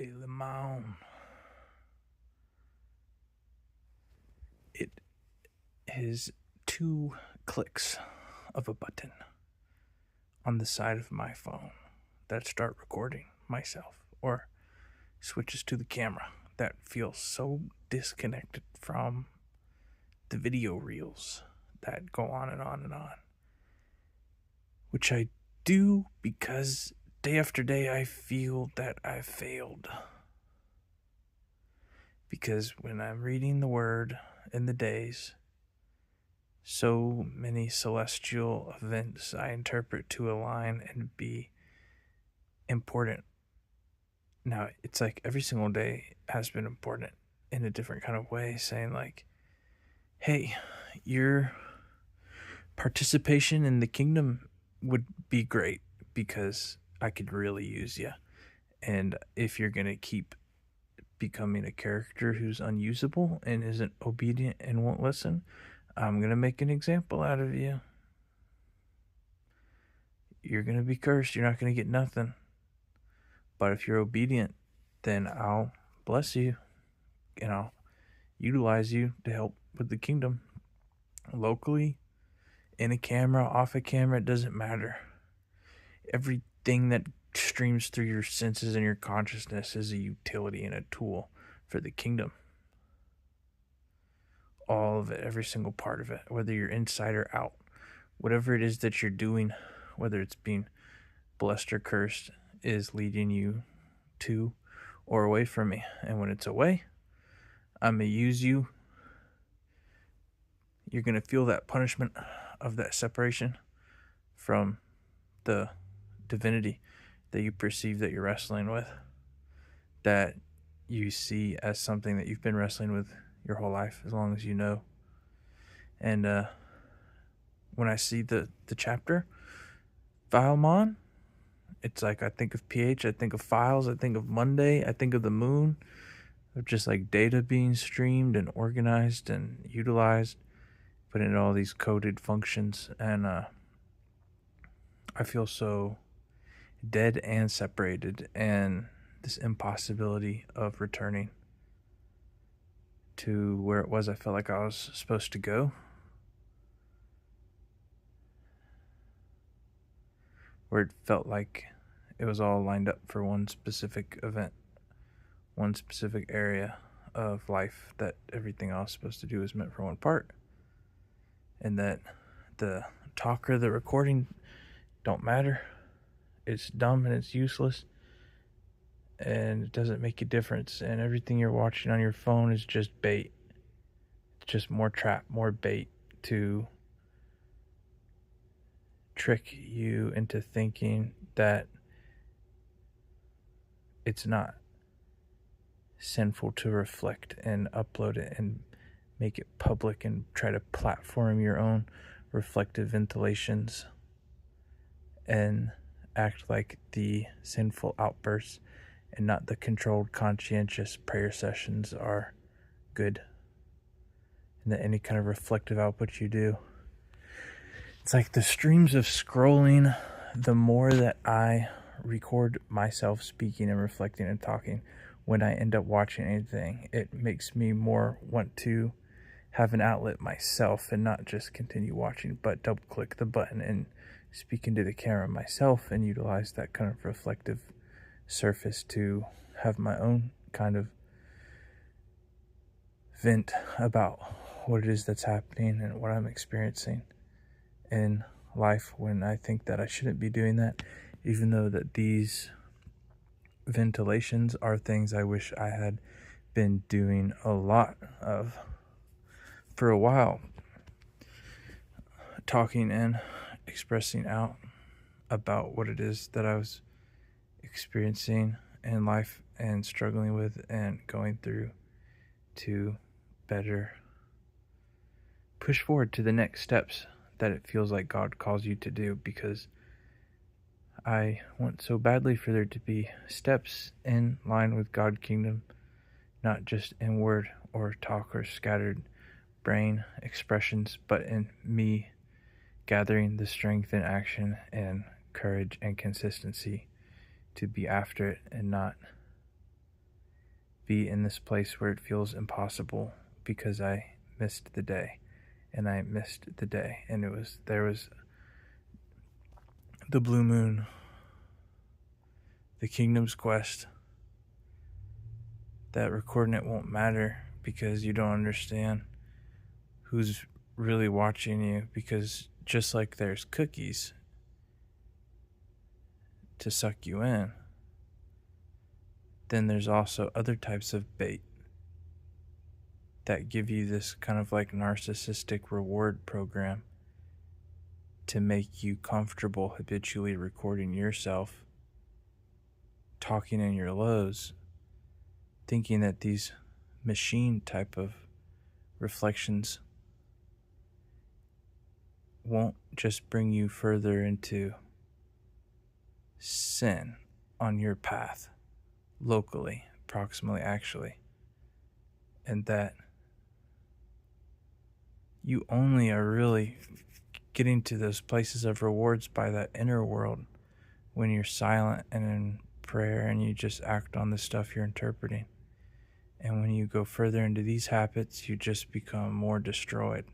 Philemon. It is 2 clicks of a button on the side of my phone that start recording myself or switches to the camera that feels so disconnected from the video reels that go on and on and on. Which I do because day after day I feel that I've failed. Because when I'm reading the word in the days, so many celestial events I interpret to align and be important. Now, it's like every single day has been important in a different kind of way, saying like, hey, your participation in the kingdom would be great because I could really use you. And if you're going to keep becoming a character who's unusable and isn't obedient and won't listen, I'm going to make an example out of you. You're going to be cursed. You're not going to get nothing. But if you're obedient, then I'll bless you and I'll utilize you to help with the kingdom. Locally, in a camera, off a camera, it doesn't matter. Everything that streams through your senses and your consciousness is a utility and a tool for the kingdom. All of it, every single part of it, whether you're inside or out, whatever it is that you're doing, whether it's being blessed or cursed, is leading you to or away from me. And when it's away, I'm going to use you. You're going to feel that punishment of that separation from the divinity that you perceive that you're wrestling with, that you see as something that you've been wrestling with your whole life, as long as you know. And when I see the chapter, Philemon, it's like I think of PH, I think of files, I think of Monday, I think of the moon, of just like data being streamed and organized and utilized, put into all these coded functions. And I feel so dead and separated, and this impossibility of returning to where it was I felt like I was supposed to go, where it felt like it was all lined up for one specific event, one specific area of life, that everything I was supposed to do was meant for one part, and that the talk or the recording don't matter. It's dumb and it's useless, and it doesn't make a difference, and everything you're watching on your phone is just bait. It's just more trap, more bait to trick you into thinking that it's not sinful to reflect and upload it and make it public and try to platform your own reflective ventilations and act like the sinful outbursts and not the controlled, conscientious prayer sessions are good, and that any kind of reflective output you do. It's like the streams of scrolling, the more that I record myself speaking and reflecting and talking, when I end up watching anything, it makes me more want to have an outlet myself and not just continue watching, but double click the button and speak into the camera myself and utilize that kind of reflective surface to have my own kind of vent about what it is that's happening and what I'm experiencing in life, when I think that I shouldn't be doing that, even though that these ventilations are things I wish I had been doing a lot of for a while, talking and expressing out about what it is that I was experiencing in life and struggling with and going through, to better push forward to the next steps that it feels like God calls you to do, because I want so badly for there to be steps in line with God's kingdom, not just in word or talk or scattered brain expressions, but in me gathering the strength and action and courage and consistency to be after it, and not be in this place where it feels impossible because I missed the day, and I missed the day, and there was the blue moon, the kingdom's quest. That recording it won't matter because you don't understand who's really watching you, because just like there's cookies to suck you in, then there's also other types of bait that give you this kind of like narcissistic reward program to make you comfortable habitually recording yourself talking in your lows, thinking that these machine type of reflections won't just bring you further into sin on your path, locally, proximally, actually, and that you only are really getting to those places of rewards by that inner world when you're silent and in prayer and you just act on the stuff you're interpreting. And when you go further into these habits, you just become more destroyed.